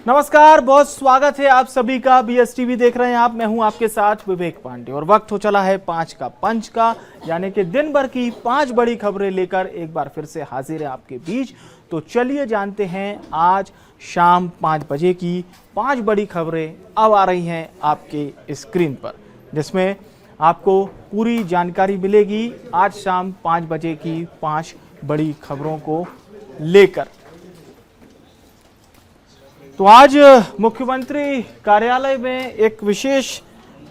नमस्कार, बहुत स्वागत है आप सभी का। BSTV देख रहे हैं आप। मैं हूं आपके साथ विवेक पांडे और वक्त हो चला है 5 का पंच का, यानी कि दिन भर की 5 बड़ी खबरें लेकर एक बार फिर से हाजिर है आपके बीच। तो चलिए जानते हैं आज शाम 5 बजे की 5 बड़ी खबरें अब आ रही हैं आपके स्क्रीन पर, जिसमें आपको पूरी जानकारी मिलेगी आज शाम 5 बजे की 5 बड़ी खबरों को लेकर। तो आज मुख्यमंत्री कार्यालय में एक विशेष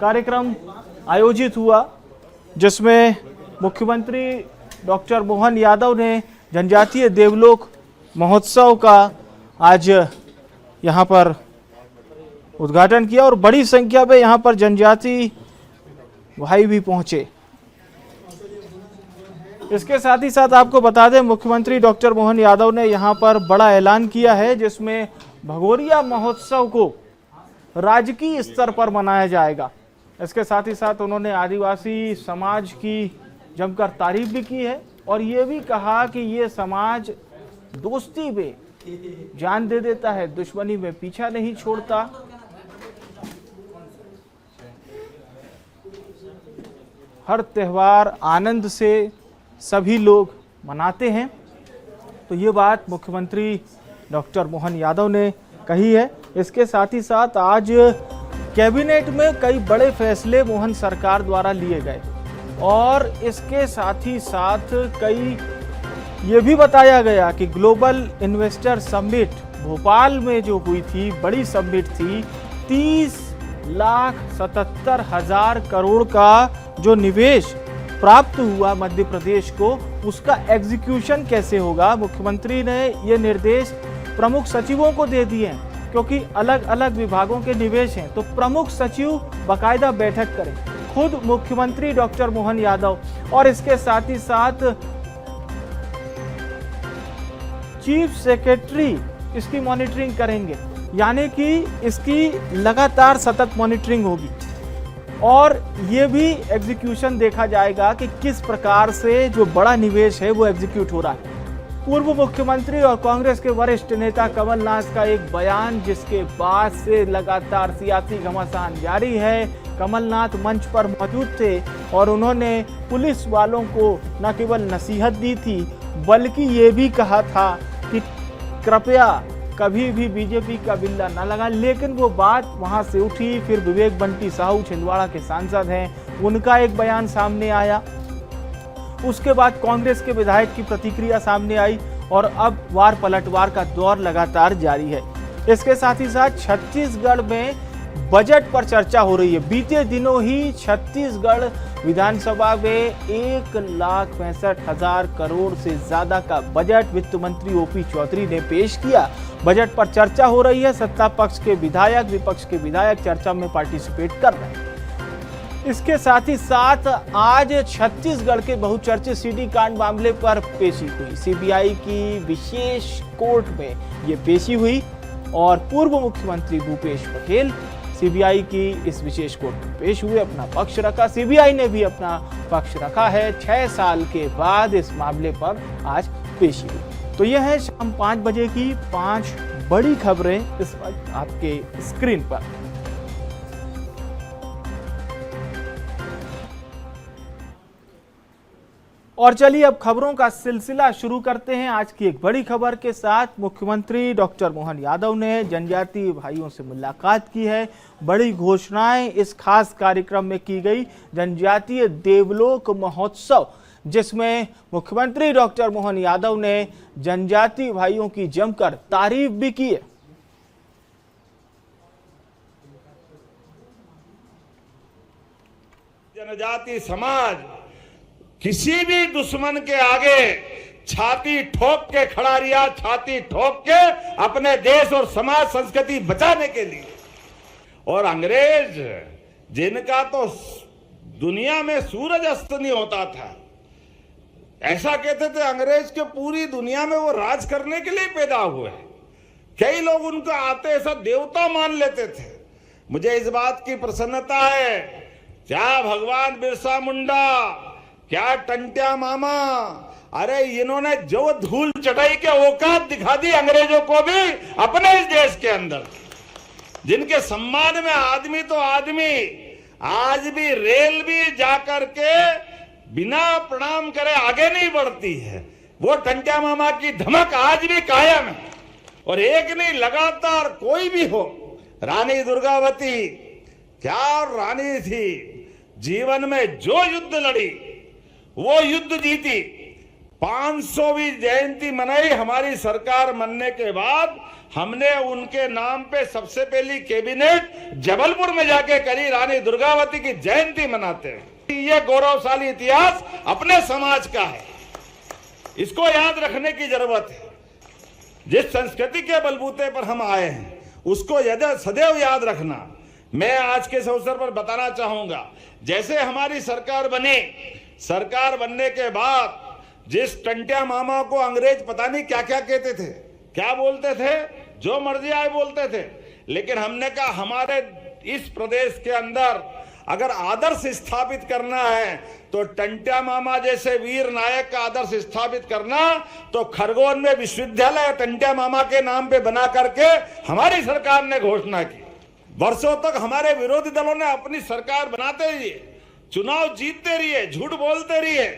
कार्यक्रम आयोजित हुआ, जिसमें मुख्यमंत्री डॉक्टर मोहन यादव ने जनजातीय देवलोक महोत्सव का आज यहां पर उद्घाटन किया और बड़ी संख्या में यहां पर जनजाति भाई भी पहुंचे। इसके साथ ही साथ आपको बता दें, मुख्यमंत्री डॉक्टर मोहन यादव ने यहां पर बड़ा ऐलान किया है, जिसमें भगोरिया महोत्सव को राजकीय स्तर पर मनाया जाएगा। इसके साथ ही साथ उन्होंने आदिवासी समाज की जमकर तारीफ भी की है और ये भी कहा कि ये समाज दोस्ती में जान दे देता है, दुश्मनी में पीछा नहीं छोड़ता। हर त्योहार आनंद से सभी लोग मनाते हैं। तो ये बात मुख्यमंत्री डॉक्टर मोहन यादव ने कही है। इसके साथ ही साथ आज कैबिनेट में कई बड़े फैसले मोहन सरकार द्वारा लिए गए और इसके साथ ही साथ कई ये भी बताया गया कि ग्लोबल इन्वेस्टर समिट भोपाल में जो हुई थी, बड़ी समिट थी, 30,77,000 करोड़ का जो निवेश प्राप्त हुआ मध्य प्रदेश को, उसका एग्जीक्यूशन कैसे होगा। मुख्यमंत्री ने ये निर्देश प्रमुख सचिवों को दे दिए हैं, क्योंकि अलग अलग विभागों के निवेश हैं, तो प्रमुख सचिव बाकायदा बैठक करें, खुद मुख्यमंत्री डॉक्टर मोहन यादव, और इसके साथ ही साथ चीफ सेक्रेटरी इसकी मॉनिटरिंग करेंगे, यानी कि इसकी लगातार सतत मॉनिटरिंग होगी और ये भी एग्जीक्यूशन देखा जाएगा कि किस प्रकार से जो बड़ा निवेश है वो एग्जीक्यूट हो रहा है। पूर्व मुख्यमंत्री और कांग्रेस के वरिष्ठ नेता कमलनाथ का एक बयान, जिसके बाद से लगातार सियासी घमासान जारी है। कमलनाथ मंच पर मौजूद थे और उन्होंने पुलिस वालों को न केवल नसीहत दी थी, बल्कि ये भी कहा था कि कृपया कभी भी बीजेपी का बिल्ला न लगा। लेकिन वो बात वहां से उठी। फिर विवेक बंटी साहू छिंदवाड़ा के सांसद हैं, उनका एक बयान सामने आया। उसके बाद कांग्रेस के विधायक की प्रतिक्रिया सामने आई और अब वार पलटवार का दौर लगातार जारी है। इसके साथ ही साथ छत्तीसगढ़ में बजट पर चर्चा हो रही है। बीते दिनों ही छत्तीसगढ़ विधानसभा में 1,65,000 करोड़ से ज्यादा का बजट वित्त मंत्री ओपी चौधरी ने पेश किया। बजट पर चर्चा हो रही है। सत्ता पक्ष के विधायक, विपक्ष के विधायक चर्चा में पार्टिसिपेट कर रहे हैं। इसके साथ ही साथ आज छत्तीसगढ़ के बहुचर्चित सीडी कांड मामले पर पेशी हुई। सीबीआई की विशेष कोर्ट में ये पेशी हुई और पूर्व मुख्यमंत्री भूपेश बघेल सीबीआई की इस विशेष कोर्ट में पेश हुए, अपना पक्ष रखा। सीबीआई ने भी अपना पक्ष रखा है। 6 साल के बाद इस मामले पर आज पेशी हुई। तो यह है शाम 5 बजे की 5 बड़ी खबरें इस वक्त आपके स्क्रीन पर। और चलिए अब खबरों का सिलसिला शुरू करते हैं। आज की एक बड़ी खबर के साथ मुख्यमंत्री डॉक्टर मोहन यादव ने जनजातीय भाइयों से मुलाकात की है। बड़ी घोषणाएं इस खास कार्यक्रम में की गई, जनजातीय देवलोक महोत्सव, जिसमें मुख्यमंत्री डॉक्टर मोहन यादव ने जनजातीय भाइयों की जमकर तारीफ भी की है। जनजातीय समाज किसी भी दुश्मन के आगे छाती ठोक के खड़ा रिया, छाती ठोक के अपने देश और समाज संस्कृति बचाने के लिए। और अंग्रेज जिनका तो दुनिया में सूरज अस्त नहीं होता था, ऐसा कहते थे अंग्रेज के पूरी दुनिया में वो राज करने के लिए पैदा हुए। कई लोग उनको आते ऐसा देवता मान लेते थे। मुझे इस बात की प्रसन्नता है, क्या भगवान बिरसा मुंडा, क्या टंट्या मामा, अरे इन्होंने जो धूल चटाई के औकात दिखा दी अंग्रेजों को भी अपने इस देश के अंदर। जिनके सम्मान में आदमी तो आदमी आज भी रेल भी जाकर के बिना प्रणाम करे आगे नहीं बढ़ती है। वो टंट्या मामा की धमक आज भी कायम है। और एक नहीं, लगातार कोई भी हो, रानी दुर्गावती क्या रानी थी, जीवन में जो युद्ध लड़ी वो युद्ध जीती। 500वीं जयंती मनाई हमारी सरकार बनने के बाद। हमने उनके नाम पे सबसे पहली कैबिनेट जबलपुर में जाके करी, रानी दुर्गावती की जयंती मनाते हैं। ये गौरवशाली इतिहास अपने समाज का है, इसको याद रखने की जरूरत है। जिस संस्कृति के बलबूते पर हम आए हैं उसको सदैव याद रखना। मैं आज के इस अवसर पर बताना चाहूंगा, जैसे हमारी सरकार बनी, सरकार बनने के बाद जिस टंट्या मामा को अंग्रेज पता नहीं क्या क्या कहते थे, क्या बोलते थे, जो मर्जी आए बोलते थे, लेकिन हमने कहा हमारे इस प्रदेश के अंदर अगर आदर्श स्थापित करना है तो टंट्या मामा जैसे वीर नायक का आदर्श स्थापित करना, तो खरगोन में विश्वविद्यालय टंट्या मामा के नाम पे बना करके हमारी सरकार ने घोषणा की। वर्षों तक हमारे विरोधी दलों ने अपनी सरकार बनाते रहिए, चुनाव जीतते रहिए, झूठ बोलते रहिए,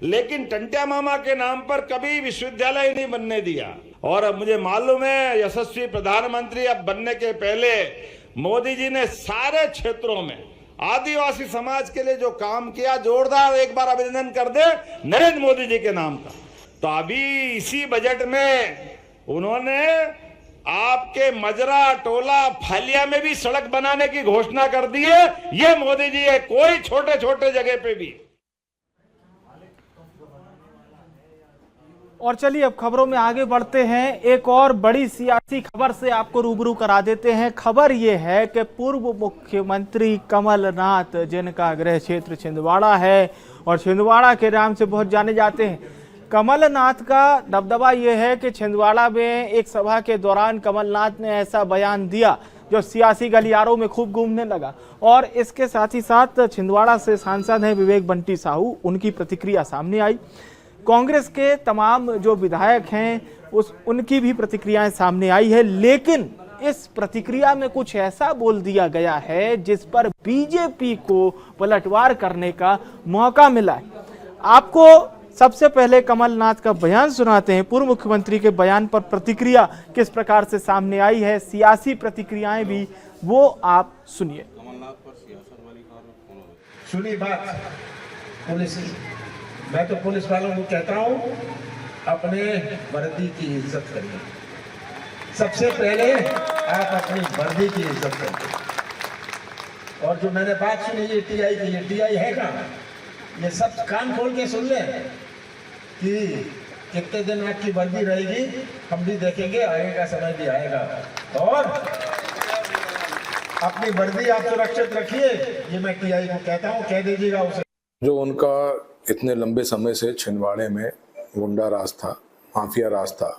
लेकिन टंट्या मामा के नाम पर कभी विश्वविद्यालय नहीं बनने दिया। और अब मुझे मालूम है यशस्वी प्रधानमंत्री अब बनने के पहले मोदी जी ने सारे क्षेत्रों में आदिवासी समाज के लिए जो काम किया, जोरदार एक बार अभिनंदन कर दे नरेंद्र मोदी जी के नाम का। तो अभी इसी बजट में उन्होंने आपके मजरा, टोला, फालिया में भी सड़क बनाने की घोषणा कर दी है। ये मोदी जी है, कोई छोटे छोटे जगह पे भी। और चलिए अब खबरों में आगे बढ़ते हैं। एक और बड़ी सियासी खबर से आपको रूबरू करा देते हैं। खबर यह है कि पूर्व मुख्यमंत्री कमलनाथ, जिनका गृह क्षेत्र छिंदवाड़ा है और छिंदवाड़ा के नाम से बहुत जाने जाते हैं, कमलनाथ का दबदबा यह है कि छिंदवाड़ा में एक सभा के दौरान कमलनाथ ने ऐसा बयान दिया जो सियासी गलियारों में खूब घूमने लगा। और इसके साथ ही साथ छिंदवाड़ा से सांसद हैं विवेक बंटी साहू, उनकी प्रतिक्रिया सामने आई। कांग्रेस के तमाम जो विधायक हैं उनकी भी प्रतिक्रियाएं सामने आई है, लेकिन इस प्रतिक्रिया में कुछ ऐसा बोल दिया गया है जिस पर बीजेपी को पलटवार करने का मौका मिला है। आपको सबसे पहले कमलनाथ का बयान सुनाते हैं। पूर्व मुख्यमंत्री के बयान पर प्रतिक्रिया किस प्रकार से सामने आई है, सियासी प्रतिक्रियाएं भी, वो आप सुनिए। सुनी बात पुलिस, मैं तो पुलिस वालों को कहता हूं अपने वर्दी की इज्जत करिए। सबसे पहले आप अपनी वर्दी की इज्जत करिए। और जो मैंने बात सुनी ये टीआई की, ये टीआई है कहाँ? ये सब कान खोल के सुन ले कि कितने दिन आपकी वर्दी रहेगी, हम भी देखेंगे, आएगा समय भी आएगा। और अपनी वर्दी आप सुरक्षित रखिए, ये मैं टीआई को कहता हूँ, कह दीजिएगा उसे। जो उनका इतने लंबे समय से छिंदवाड़े में गुंडा राज था, माफिया राज था,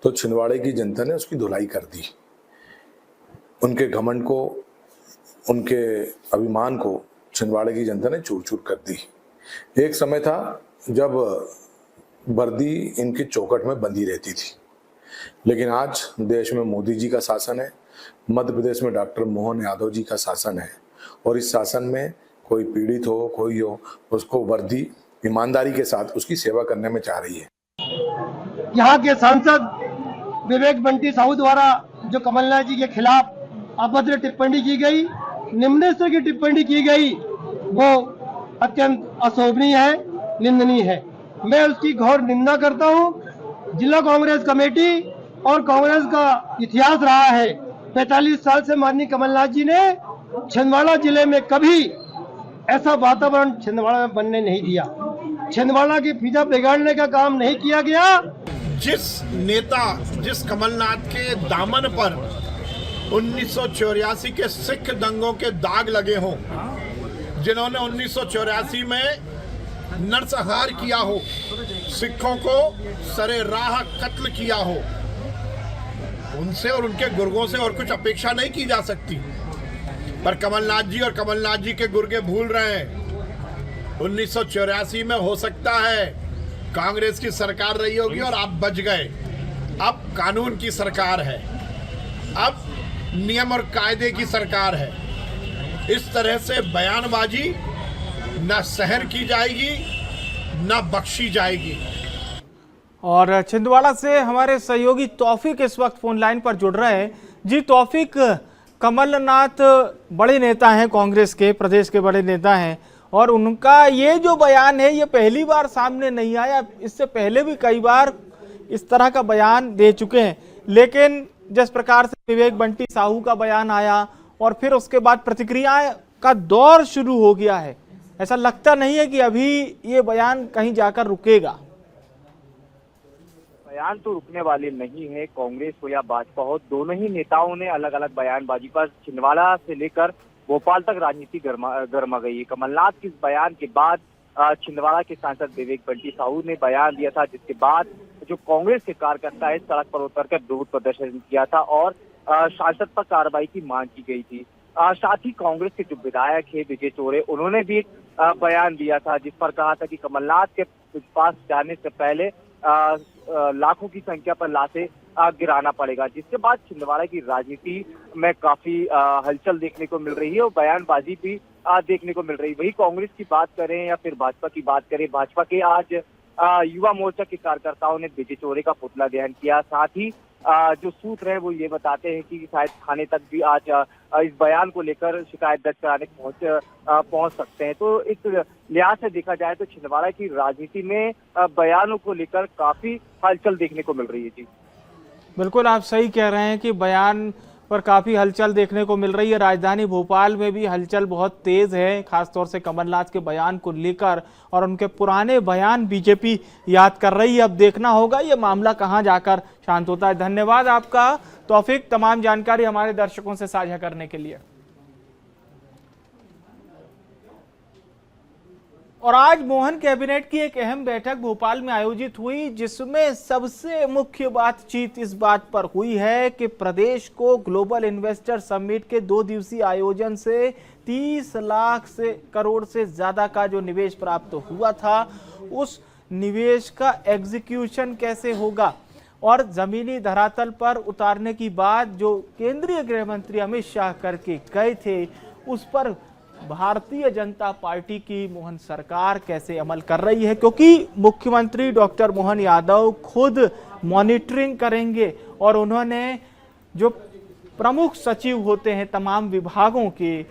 तो छिंदवाड़े की जनता ने उसकी धुलाई कर दी। उनके घमंड को, उनके अभिमान को छिंदवाड़े की जनता ने चूर चूर कर दी। एक समय था जब वर्दी इनकी चौखट में बंधी रहती थी, लेकिन आज देश में मोदी जी का शासन है, मध्य प्रदेश में डॉक्टर मोहन यादव जी का शासन है, और इस शासन में कोई पीड़ित हो, कोई हो, उसको वर्दी ईमानदारी के साथ उसकी सेवा करने में चाह रही है। यहाँ के सांसद विवेक बंटी साहू द्वारा जो कमलनाथ जी के खिलाफ अभद्र टिप्पणी की गई, निम्न स्तर की टिप्पणी की गई, वो अत्यंत अशोभनीय है, निंदनीय है। मैं उसकी घोर निंदा करता हूँ। जिला कांग्रेस कमेटी और कांग्रेस का इतिहास रहा है, 45 साल से माननीय कमलनाथ जी ने छिंदवाड़ा जिले में कभी ऐसा वातावरण छिंदवाड़ा में बनने नहीं दिया। छिंदवाड़ा की फिजा बिगाड़ने का काम नहीं किया गया। जिस नेता, जिस कमलनाथ के दामन पर 1984 के सिख दंगों के दाग लगे हों, जिन्होंने 1984 में नरसंहार किया हो, सिखों को सरे राह कत्ल किया हो, उनसे और उनके गुर्गों से और कुछ अपेक्षा नहीं की जा सकती। पर कमलनाथ जी और कमलनाथ जी के गुर्गे भूल रहे हैं। 1984 में हो सकता है कांग्रेस की सरकार रही होगी और आप बच गए। अब कानून की सरकार है। अब नियम और कायदे की सरकार है। इस तरह से बयानबाजी ना सहन की जाएगी ना बख्शी जाएगी। और छिंदवाड़ा से हमारे सहयोगी तौफीक इस वक्त फोन लाइन पर जुड़ रहे हैं। जी तौफीक, कमलनाथ बड़े नेता हैं, कांग्रेस के प्रदेश के बड़े नेता हैं, और उनका ये जो बयान है ये पहली बार सामने नहीं आया। इससे पहले भी कई बार इस तरह का बयान दे चुके हैं, लेकिन जिस प्रकार से विवेक बंटी साहू का बयान आया और फिर उसके बाद प्रतिक्रिया का दौर शुरू हो गया है, ऐसा लगता नहीं है कि अभी ये बयान कहीं जाकर रुकेगा। बयान तो रुकने वाले नहीं है। कांग्रेस हो या भाजपा हो, दोनों ही नेताओं ने अलग अलग बयानबाजी पर छिंदवाड़ा से लेकर भोपाल तक राजनीति गर्मा गई है। कमलनाथ के इस बयान के बाद छिंदवाड़ा के सांसद विवेक बंटी साहू ने बयान दिया था, जिसके बाद जो कांग्रेस के कार्यकर्ता है सड़क पर उतरकर विरोध प्रदर्शन किया था और सांसद पर कार्रवाई की मांग की गई थी। साथ ही कांग्रेस के जो विधायक है विजय चोरे, उन्होंने भी बयान दिया था जिस पर कहा था कि कमलनाथ के पास जाने से पहले लाखों की संख्या पर लाशें गिराना पड़ेगा, जिसके बाद छिंदवाड़ा की राजनीति में काफी हलचल देखने को मिल रही है और बयानबाजी भी देखने को मिल रही है। वही कांग्रेस की बात करें या फिर भाजपा की बात करें, भाजपा के आज युवा मोर्चा के कार्यकर्ताओं ने विजय चोरे का पुतला दहन किया। साथ ही जो सूत्र है वो ये बताते हैं कि शायद थाने तक भी आज इस बयान को लेकर शिकायत दर्ज कराने पहुंच सकते हैं। तो इस लिहाज से देखा जाए तो छिंदवाड़ा की राजनीति में बयानों को लेकर काफी हलचल देखने को मिल रही है। जी बिल्कुल, आप सही कह रहे हैं कि बयान पर काफ़ी हलचल देखने को मिल रही है। राजधानी भोपाल में भी हलचल बहुत तेज़ है, खासतौर से कमलनाथ के बयान को लेकर, और उनके पुराने बयान बीजेपी याद कर रही है। अब देखना होगा ये मामला कहां जाकर शांत होता है। धन्यवाद आपका तौफीक, तमाम जानकारी हमारे दर्शकों से साझा करने के लिए। और आज मोहन कैबिनेट की एक अहम बैठक भोपाल में आयोजित हुई, जिसमें सबसे मुख्य बातचीत इस बात पर हुई है कि प्रदेश को ग्लोबल इन्वेस्टर समिट के 2 दिवसीय आयोजन से 30 लाख करोड़ से ज्यादा का जो निवेश प्राप्त हुआ था, उस निवेश का एग्जीक्यूशन कैसे होगा, और जमीनी धरातल पर उतारने की बात जो केंद्रीय गृह मंत्री अमित शाह करके गए थे, उस पर भारतीय जनता पार्टी की मोहन सरकार कैसे अमल कर रही है, क्योंकि मुख्यमंत्री डॉक्टर मोहन यादव खुद मॉनिटरिंग करेंगे और उन्होंने जो प्रमुख सचिव होते हैं तमाम विभागों के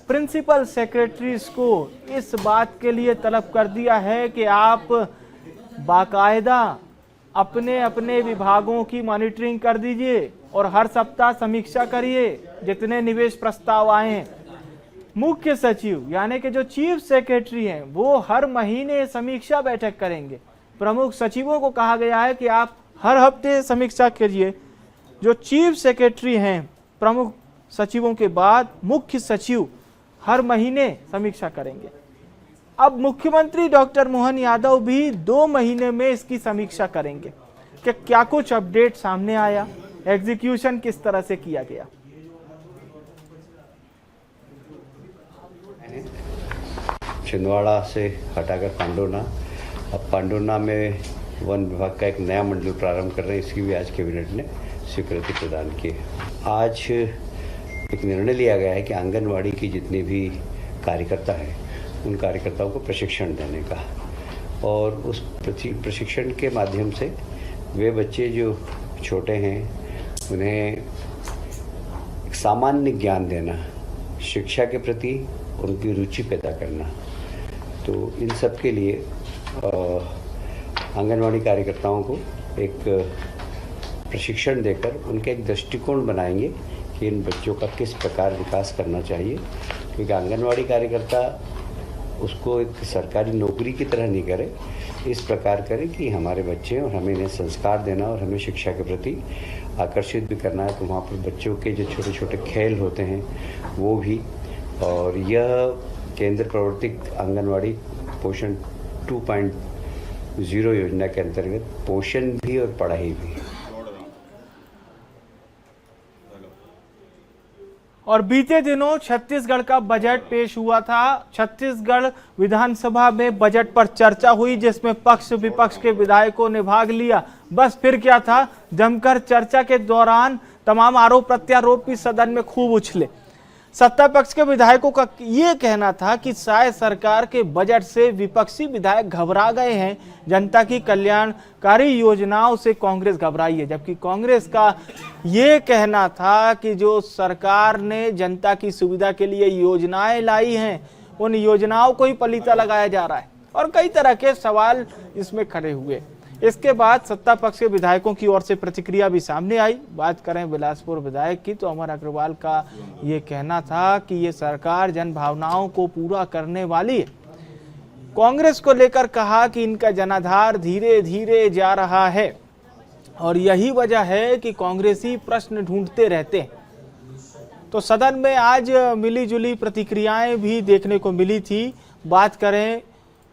प्रिंसिपल सेक्रेटरीज को इस बात के लिए तलब कर दिया है कि आप बाकायदा अपने अपने विभागों की मॉनिटरिंग कर दीजिए और हर सप्ताह समीक्षा करिए जितने निवेश प्रस्ताव आए। मुख्य सचिव यानी कि जो चीफ सेक्रेटरी हैं वो हर महीने समीक्षा बैठक करेंगे। प्रमुख सचिवों को कहा गया है कि आप हर हफ्ते समीक्षा कीजिए। जो चीफ सेक्रेटरी हैं प्रमुख सचिवों के बाद मुख्य सचिव हर महीने समीक्षा करेंगे। अब मुख्यमंत्री डॉक्टर मोहन यादव भी 2 महीने में इसकी समीक्षा करेंगे कि क्या कुछ अपडेट सामने आया, एग्जीक्यूशन किस तरह से किया गया। छिंदवाड़ा से हटाकर पांडुना, अब पांडुना में वन विभाग का एक नया मंडल प्रारंभ कर रहे हैं, इसकी भी आज कैबिनेट ने स्वीकृति प्रदान की। आज एक निर्णय लिया गया है कि आंगनवाड़ी की जितने भी कार्यकर्ता हैं उन कार्यकर्ताओं को प्रशिक्षण देने का, और उस प्रशिक्षण के माध्यम से वे बच्चे जो छोटे हैं उन्हें एक सामान्य ज्ञान देना, शिक्षा के प्रति उनकी रुचि पैदा करना। तो इन सब के लिए आंगनवाड़ी कार्यकर्ताओं को एक प्रशिक्षण देकर उनका एक दृष्टिकोण बनाएंगे कि इन बच्चों का किस प्रकार विकास करना चाहिए, क्योंकि आंगनवाड़ी कार्यकर्ता उसको एक सरकारी नौकरी की तरह नहीं करे, इस प्रकार करें कि हमारे बच्चे और हमें इन्हें संस्कार देना और हमें शिक्षा के प्रति आकर्षित भी करना है। तो वहाँ पर बच्चों के जो छोटे छोटे खेल होते हैं वो भी, और यह केंद्र प्रवर्तित आंगनवाड़ी पोषण 2.0 योजना के अंतर्गत पोषण भी और पढ़ाई भी। और बीते दिनों छत्तीसगढ़ का बजट पेश हुआ था। छत्तीसगढ़ विधानसभा में बजट पर चर्चा हुई, जिसमें पक्ष विपक्ष के विधायकों ने भाग लिया। बस फिर क्या था, जमकर चर्चा के दौरान तमाम आरोप प्रत्यारोप भी सदन में खूब उछले। सत्ता पक्ष के विधायकों का ये कहना था कि शायद सरकार के बजट से विपक्षी विधायक घबरा गए हैं, जनता की कल्याणकारी योजनाओं से कांग्रेस घबराई है। जबकि कांग्रेस का ये कहना था कि जो सरकार ने जनता की सुविधा के लिए योजनाएं लाई हैं, उन योजनाओं को ही पलीता लगाया जा रहा है और कई तरह के सवाल इसमें खड़े हुए। इसके बाद सत्ता पक्ष के विधायकों की ओर से प्रतिक्रिया भी सामने आई। बात करें बिलासपुर विधायक की तो अमर अग्रवाल का ये कहना था कि ये सरकार जन भावनाओं को पूरा करने वाली है। कांग्रेस को लेकर कहा कि इनका जनाधार धीरे धीरे जा रहा है और यही वजह है कि कांग्रेसी प्रश्न ढूंढते रहते हैं। तो सदन में आज मिली जुली प्रतिक्रियाएं भी देखने को मिली थी। बात करें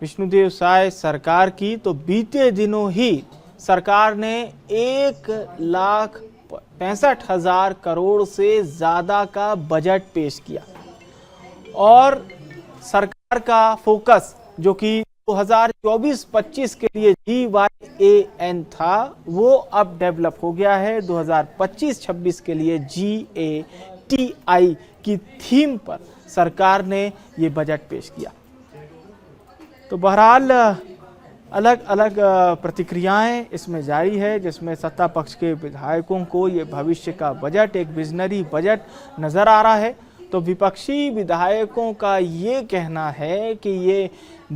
विष्णुदेव साय सरकार की तो बीते दिनों ही सरकार ने 1,65,000 करोड़ से ज्यादा का बजट पेश किया और सरकार का फोकस जो कि 2024-25 के लिए GYAN था वो अब डेवलप हो गया है। 2025-26 के लिए GATI की थीम पर सरकार ने ये बजट पेश किया। तो बहरहाल अलग अलग प्रतिक्रियाएं इसमें जारी है, जिसमें सत्ता पक्ष के विधायकों को ये भविष्य का बजट एक विजनरी बजट नज़र आ रहा है। तो विपक्षी विधायकों का ये कहना है कि ये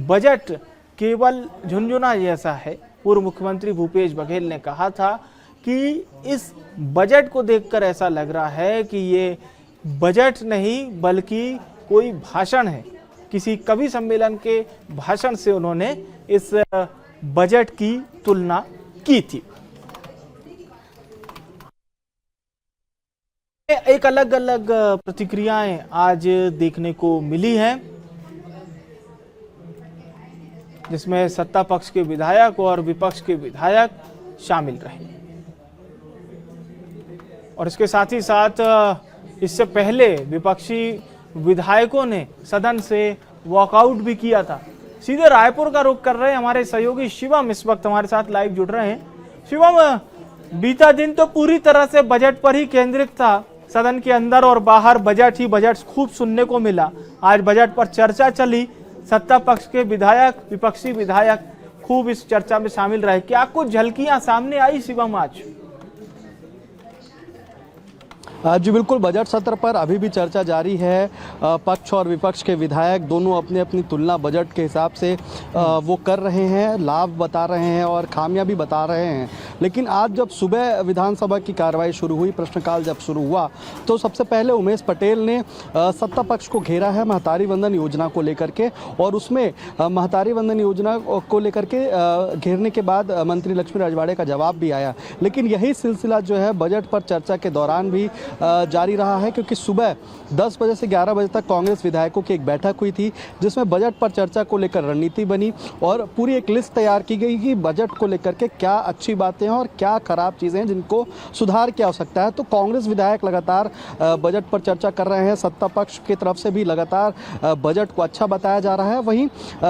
बजट केवल झुनझुना जैसा है। पूर्व मुख्यमंत्री भूपेश बघेल ने कहा था कि इस बजट को देखकर ऐसा लग रहा है कि ये बजट नहीं बल्कि कोई भाषण है। किसी कवि सम्मेलन के भाषण से उन्होंने इस बजट की तुलना की थी। एक अलग अलग प्रतिक्रियाएं आज देखने को मिली हैं, जिसमें सत्ता पक्ष के विधायक और विपक्ष के विधायक शामिल रहे। और इसके साथ ही साथ इससे पहले विपक्षी विधायकों ने सदन से वॉकआउट भी किया था। सीधे रायपुर का रुख कर रहे हैं हमारे सहयोगी शिवम, इस वक्त हमारे साथ लाइव जुड़ रहे हैं। शिवम, बीता दिन तो पूरी तरह से बजट पर ही केंद्रित था, सदन के अंदर और बाहर बजट ही बजट खूब सुनने को मिला। आज बजट पर चर्चा चली, सत्ता पक्ष के विधायक विपक्षी विधायक खूब इस चर्चा में शामिल रहे। क्या कुछ झलकियां सामने आई शिवम आज? जी बिल्कुल, बजट सत्र पर अभी भी चर्चा जारी है। पक्ष और विपक्ष के विधायक दोनों अपनी अपनी तुलना बजट के हिसाब से वो कर रहे हैं, लाभ बता रहे हैं और खामियां भी बता रहे हैं। लेकिन आज जब सुबह विधानसभा की कार्रवाई शुरू हुई, प्रश्नकाल जब शुरू हुआ, तो सबसे पहले उमेश पटेल ने सत्ता पक्ष को घेरा है महतारी वंदन योजना को लेकर के, और उसमें महतारी वंदन योजना को लेकर के घेरने के बाद मंत्री लक्ष्मी रजवाड़े का जवाब भी आया। लेकिन यही सिलसिला जो है बजट पर चर्चा के दौरान भी जारी रहा है, क्योंकि सुबह 10 बजे से 11 बजे तक कांग्रेस विधायकों की एक बैठक हुई थी, जिसमें बजट पर चर्चा को लेकर रणनीति बनी और पूरी एक लिस्ट तैयार की गई कि बजट को लेकर के क्या अच्छी बातें हैं और क्या खराब चीज़ें हैं जिनको सुधार की आवश्यकता है। तो कांग्रेस विधायक लगातार बजट पर चर्चा कर रहे हैं, सत्ता पक्ष की तरफ से भी लगातार बजट को अच्छा बताया जा रहा है। वहीं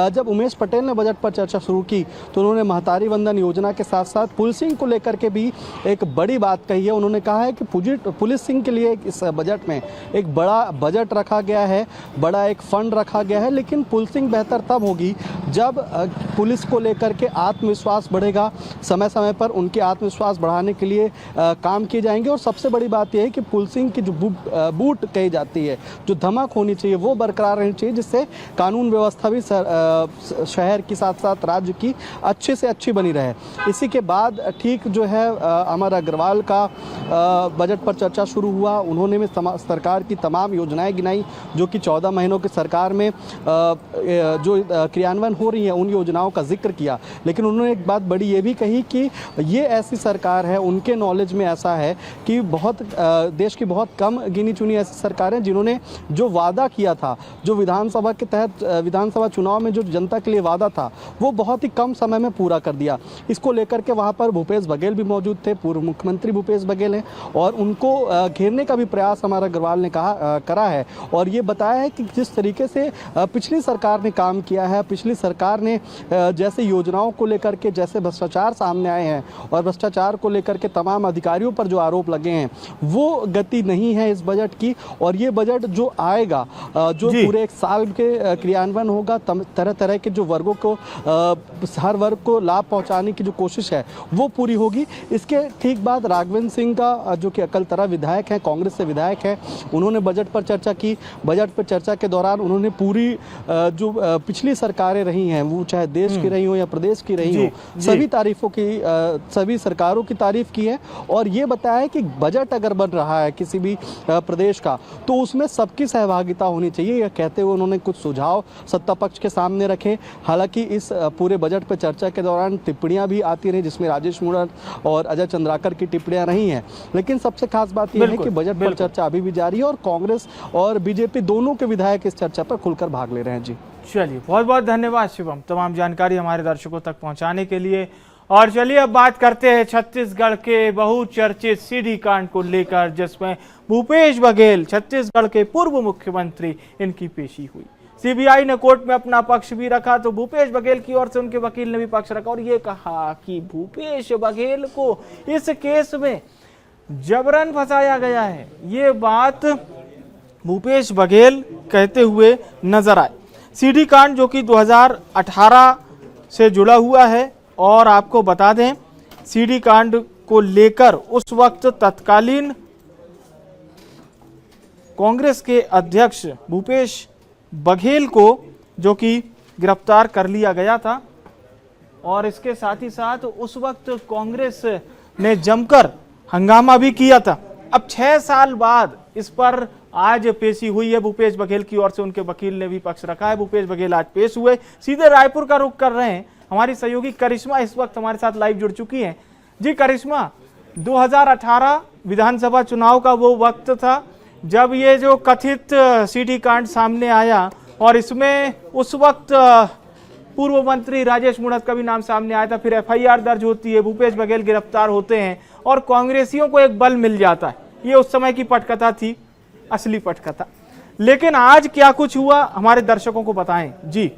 जब उमेश पटेल ने बजट पर चर्चा शुरू की तो उन्होंने महतारी वंदन योजना के साथ साथ पुलिसिंग को लेकर के भी एक बड़ी बात कही है। उन्होंने कहा है कि पुलिसिंग के लिए इस बजट में एक बड़ा बजट रखा गया है, बड़ा एक फंड रखा गया है, लेकिन पुलिसिंग बेहतर तब होगी जब पुलिस को लेकर के आत्मविश्वास बढ़ेगा, समय समय पर उनके आत्मविश्वास बढ़ाने के लिए काम किए जाएंगे। और सबसे बड़ी बात यह है कि पुलिसिंग की जो बूट कही जाती है, जो धमक होनी चाहिए, वो बरकरार रहनी चाहिए, जिससे कानून व्यवस्था भी शहर की साथ साथ राज्य की अच्छे से अच्छी बनी रहे। इसी के बाद ठीक जो है अमर अग्रवाल का बजट पर चर्चा शुरू हुआ। उन्होंने में सरकार की तमाम योजनाएं गिनाई जो कि 14 महीनों की सरकार में जो क्रियान्वयन हो रही है उन योजनाओं का जिक्र किया। लेकिन उन्होंने एक बात बड़ी ये भी कही कि ये ऐसी सरकार है, उनके नॉलेज में ऐसा है कि देश की बहुत कम गिनी चुनी ऐसी सरकारें जिन्होंने जो वादा किया था, जो विधानसभा के तहत विधानसभा चुनाव में जो जनता के लिए वादा था, वो बहुत ही कम समय में पूरा कर दिया। इसको लेकर के वहाँ पर भूपेश बघेल भी मौजूद थे, पूर्व मुख्यमंत्री भूपेश बघेल हैं, और उनको घेरने का भी प्रयास अमर अग्रवाल ने करा है और ये बताया है कि जिस तरीके से पिछली सरकार ने काम किया है, पिछली सरकार सरकार ने जैसे योजनाओं को लेकर के जैसे भ्रष्टाचार सामने आए हैं और भ्रष्टाचार को लेकर के तमाम अधिकारियों पर जो आरोप लगे हैं वो गति नहीं है इस बजट की। और ये बजट जो आएगा, जो पूरे एक साल के क्रियान्वयन होगा, तरह तरह के जो वर्गों को हर वर्ग को लाभ पहुंचाने की जो कोशिश है वो पूरी होगी। इसके ठीक बाद राघवेंद्र सिंह का जो कि अकलतरा विधायक है, कांग्रेस से विधायक है, उन्होंने बजट पर चर्चा की। बजट पर चर्चा के दौरान उन्होंने पूरी जो पिछली सरकारें रही हैं, वो चाहे देश की रही हो या प्रदेश की रही हो, सभी तारीफों की, सभी सरकारों की तारीफ की है। और ये बताया है कि बजट अगर बन रहा है किसी भी प्रदेश का तो उसमें सबकी सहभागिता होनी चाहिए। यह कहते हुए उन्होंने कुछ सुझाव सत्ता पक्ष के सामने रखे। हालांकि इस पूरे बजट पर चर्चा के दौरान टिप्पणियां भी आती रही, जिसमें राजेश मूणत और अजय चंद्राकर की टिप्पणियां रही हैं। लेकिन सबसे खास बात यह है कि बजट पर चर्चा अभी भी जारी है और कांग्रेस और बीजेपी दोनों के विधायक इस चर्चा पर खुलकर भाग ले रहे हैं। जी चलिए, बहुत बहुत धन्यवाद शिवम, तमाम जानकारी हमारे दर्शकों तक पहुंचाने के लिए। और चलिए अब बात करते हैं छत्तीसगढ़ के बहुचर्चित सीडी कांड को लेकर, जिसमें भूपेश बघेल, छत्तीसगढ़ के पूर्व मुख्यमंत्री, इनकी पेशी हुई। सीबीआई ने कोर्ट में अपना पक्ष भी रखा, तो भूपेश बघेल की ओर से उनके वकील ने भी पक्ष रखा और ये कहा कि भूपेश बघेल को इस केस में जबरन फंसाया गया है। ये बात भूपेश बघेल कहते हुए नजर आए। सीडी कांड जो कि 2018 से जुड़ा हुआ है, और आपको बता दें सीडी कांड को लेकर उस वक्त तत्कालीन कांग्रेस के अध्यक्ष भूपेश बघेल को जो कि गिरफ्तार कर लिया गया था। और इसके साथ ही साथ उस वक्त कांग्रेस ने जमकर हंगामा भी किया था। अब 6 साल बाद इस पर आज पेशी हुई है। भूपेश बघेल की ओर से उनके वकील ने भी पक्ष रखा है। भूपेश बघेल आज पेश हुए। सीधे रायपुर का रुख कर रहे हैं। हमारी सहयोगी करिश्मा इस वक्त हमारे साथ लाइव जुड़ चुकी हैं। जी करिश्मा, 2018 विधानसभा चुनाव का वो वक्त था जब ये जो कथित सीडी कांड सामने आया, और इसमें उस वक्त पूर्व मंत्री राजेश मूणत का भी नाम सामने आया था। फिर एफआईआर दर्ज होती है, भूपेश बघेल गिरफ्तार होते हैं और कांग्रेसियों को एक बल मिल जाता है। ये उस समय की पटकथा थी, असली पटकथा। लेकिन आज क्या कुछ हुआ हमारे दर्शकों को बताएं। जी,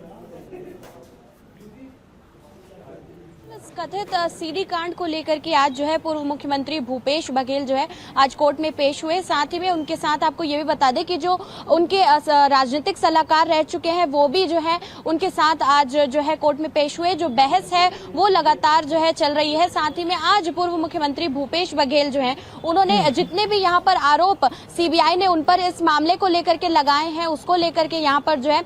कथित सीडी कांड को लेकर के आज जो है पूर्व मुख्यमंत्री भूपेश बघेल जो है आज कोर्ट में पेश हुए। साथ ही में उनके साथ आपको ये भी बता दें कि जो उनके राजनीतिक सलाहकार रह चुके हैं वो भी जो है उनके साथ आज जो है कोर्ट में पेश हुए। जो बहस है वो लगातार जो है चल रही है। साथ ही में आज पूर्व मुख्यमंत्री भूपेश बघेल जो है उन्होंने जितने भी यहाँ पर आरोप सीबीआई ने उन पर इस मामले को लेकर के लगाए हैं उसको लेकर के यहाँ पर जो है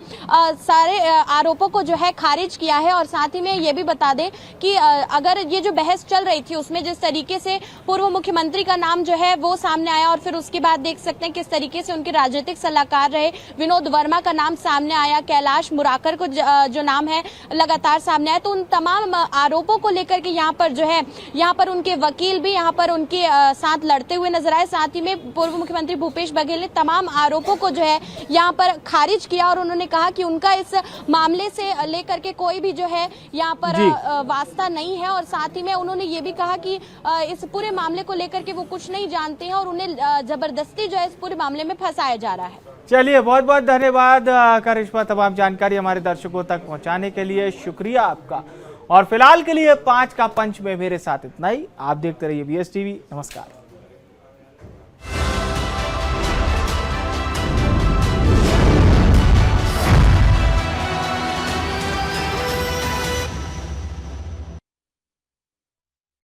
सारे आरोपों को जो है खारिज किया है। और साथ ही में ये भी बता दें कि अगर ये जो बहस चल रही थी उसमें जिस तरीके से पूर्व मुख्यमंत्री का नाम जो है वो सामने आया, और फिर उसके बाद देख सकते हैं किस तरीके से उनके राजनीतिक सलाहकार रहे विनोद वर्मा का नाम सामने आया, कैलाश मुराकर को जो नाम है लगातार सामने आया। तो उन तमाम आरोपों को लेकर के यहाँ पर जो है यहाँ पर उनके वकील भी यहाँ पर उनके साथ लड़ते हुए नजर आए। साथ ही में पूर्व मुख्यमंत्री भूपेश बघेल ने तमाम आरोपों को जो है यहाँ पर खारिज किया और उन्होंने कहा कि उनका इस मामले से लेकर के कोई भी जो है यहाँ पर वास्ता नहीं है। और साथ ही में उन्होंने ये भी कहा कि इस पूरे मामले को लेकर के वो कुछ नहीं जानते हैं और उन्हें जबरदस्ती जो है इस पूरे मामले में फंसाया जा रहा है। चलिए, बहुत बहुत धन्यवाद करिश्मा, तमाम जानकारी हमारे दर्शकों तक पहुंचाने के लिए शुक्रिया आपका। और फिलहाल के लिए 5 का पंच में मेरे साथ इतना ही। आप देखते रहिए BS TV। नमस्कार।